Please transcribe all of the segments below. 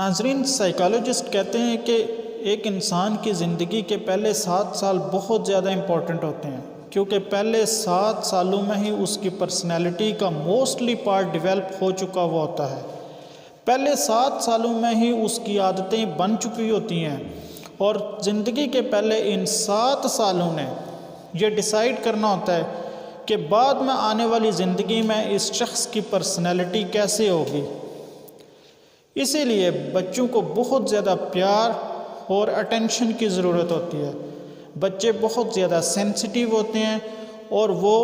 ناظرین، سائیکالوجسٹ کہتے ہیں کہ ایک انسان کی زندگی کے پہلے 7 سال بہت زیادہ امپورٹنٹ ہوتے ہیں، کیونکہ پہلے 7 سالوں میں ہی اس کی پرسنالٹی کا موسٹلی پارٹ ڈیولپ ہو چکا ہوا ہوتا ہے۔ پہلے 7 سالوں میں ہی اس کی عادتیں بن چکی ہوتی ہیں، اور زندگی کے پہلے ان 7 سالوں نے یہ ڈیسائیڈ کرنا ہوتا ہے کہ بعد میں آنے والی زندگی میں اس شخص کی پرسنالٹی کیسے ہوگی۔ اسی لیے بچوں کو بہت زیادہ پیار اور اٹینشن کی ضرورت ہوتی ہے۔ بچے بہت زیادہ سینسٹیو ہوتے ہیں اور وہ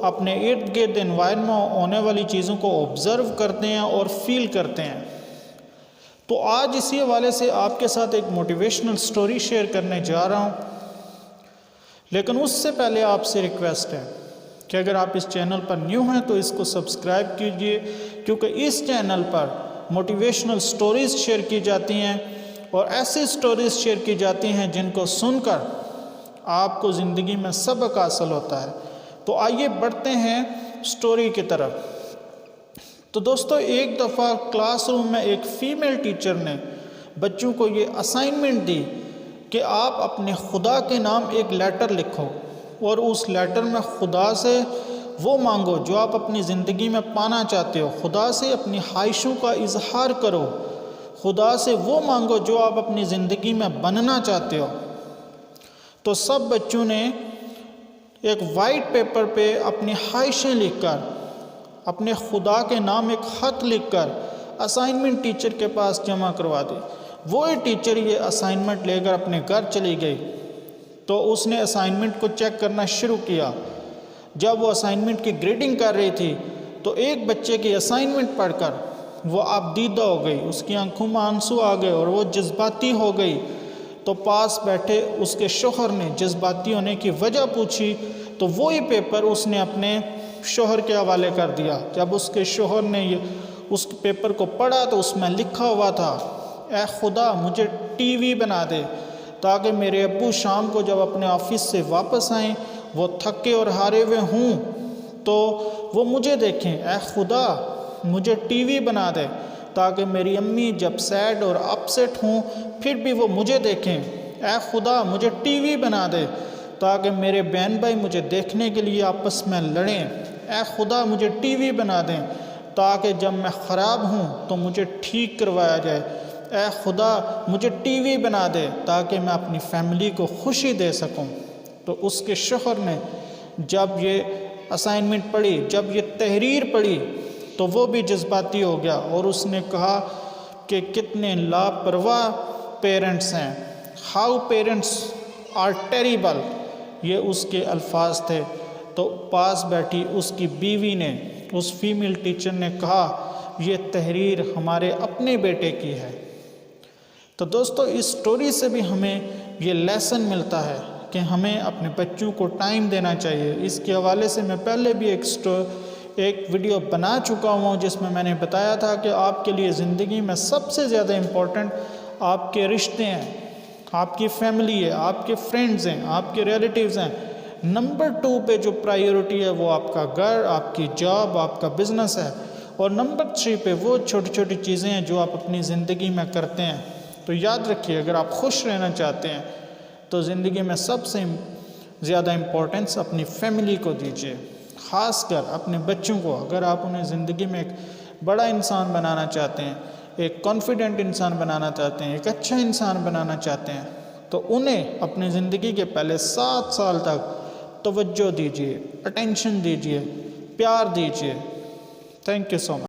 اپنے ارد گرد انوائرمنٹ میں ہونے والی چیزوں کو آبزرو کرتے ہیں اور فیل کرتے ہیں۔ تو آج اسی حوالے سے آپ کے ساتھ ایک موٹیویشنل سٹوری شیئر کرنے جا رہا ہوں، لیکن اس سے پہلے آپ سے ریکویسٹ ہے کہ اگر آپ اس چینل پر نیو ہیں تو اس کو سبسکرائب کیجئے، کیونکہ اس چینل پر موٹیویشنل سٹوریز شیئر کی جاتی ہیں اور ایسی سٹوریز شیئر کی جاتی ہیں جن کو سن کر آپ کو زندگی میں سبق حاصل ہوتا ہے۔ تو آئیے بڑھتے ہیں سٹوری کی طرف۔ تو دوستو، ایک دفعہ کلاس روم میں ایک فیمیل ٹیچر نے بچوں کو یہ اسائنمنٹ دی کہ آپ اپنے خدا کے نام ایک لیٹر لکھو اور اس لیٹر میں خدا سے وہ مانگو جو آپ اپنی زندگی میں پانا چاہتے ہو، خدا سے اپنی خواہشوں کا اظہار کرو، خدا سے وہ مانگو جو آپ اپنی زندگی میں بننا چاہتے ہو۔ تو سب بچوں نے ایک وائٹ پیپر پہ اپنی خواہشیں لکھ کر، اپنے خدا کے نام ایک خط لکھ کر اسائنمنٹ ٹیچر کے پاس جمع کروا دی۔ وہی ٹیچر یہ اسائنمنٹ لے کر اپنے گھر چلی گئی تو اس نے اسائنمنٹ کو چیک کرنا شروع کیا۔ جب وہ اسائنمنٹ کی گریڈنگ کر رہی تھی تو ایک بچے کی اسائنمنٹ پڑھ کر وہ آبدیدہ ہو گئی، اس کی آنکھوں میں آنسو آ گئے اور وہ جذباتی ہو گئی۔ تو پاس بیٹھے اس کے شوہر نے جذباتی ہونے کی وجہ پوچھی تو وہی پیپر اس نے اپنے شوہر کے حوالے کر دیا۔ جب اس کے شوہر نے اس پیپر کو پڑھا تو اس میں لکھا ہوا تھا، اے خدا مجھے ٹی وی بنا دے تاکہ میرے ابو شام کو جب اپنے آفس سے واپس آئیں وہ تھکے اور ہارے ہوئے ہوں تو وہ مجھے دیکھیں۔ اے خدا مجھے ٹی وی بنا دے تاکہ میری امی جب سیڈ اور اپسیٹ ہوں پھر بھی وہ مجھے دیکھیں۔ اے خدا مجھے ٹی وی بنا دے تاکہ میرے بہن بھائی مجھے دیکھنے کے لیے آپس میں لڑیں۔ اے خدا مجھے ٹی وی بنا دیں تاکہ جب میں خراب ہوں تو مجھے ٹھیک کروایا جائے۔ اے خدا مجھے ٹی وی بنا دے تاکہ میں اپنی فیملی کو خوشی دے سکوں۔ تو اس کے شوہر نے جب یہ اسائنمنٹ پڑھی، جب یہ تحریر پڑھی تو وہ بھی جذباتی ہو گیا اور اس نے کہا کہ کتنے لاپرواہ پیرنٹس ہیں، ہاؤ پیرنٹس آر ٹیریبل، یہ اس کے الفاظ تھے۔ تو پاس بیٹھی اس کی بیوی نے، اس فیمیل ٹیچر نے کہا یہ تحریر ہمارے اپنے بیٹے کی ہے۔ تو دوستو، اس سٹوری سے بھی ہمیں یہ لیسن ملتا ہے کہ ہمیں اپنے بچوں کو ٹائم دینا چاہیے۔ اس کے حوالے سے میں پہلے بھی ایک ویڈیو بنا چکا ہوں جس میں نے بتایا تھا کہ آپ کے لیے زندگی میں سب سے زیادہ امپورٹنٹ آپ کے رشتے ہیں، آپ کی فیملی ہے، آپ کے فرینڈز ہیں، آپ کے ریلیٹیوز ہیں۔ نمبر 2 پہ جو پرائیورٹی ہے وہ آپ کا گھر، آپ کی جاب، آپ کا بزنس ہے، اور نمبر 3 پہ وہ چھوٹی چھوٹی چیزیں ہیں جو آپ اپنی زندگی میں کرتے ہیں۔ تو یاد رکھیے، اگر آپ خوش رہنا چاہتے ہیں تو زندگی میں سب سے زیادہ امپورٹنس اپنی فیملی کو دیجیے، خاص کر اپنے بچوں کو۔ اگر آپ انہیں زندگی میں ایک بڑا انسان بنانا چاہتے ہیں، ایک کانفیڈنٹ انسان بنانا چاہتے ہیں، ایک اچھا انسان بنانا چاہتے ہیں، تو انہیں اپنی زندگی کے پہلے 7 سال تک توجہ دیجیے، اٹینشن دیجیے، پیار دیجیے۔ Thank you so much.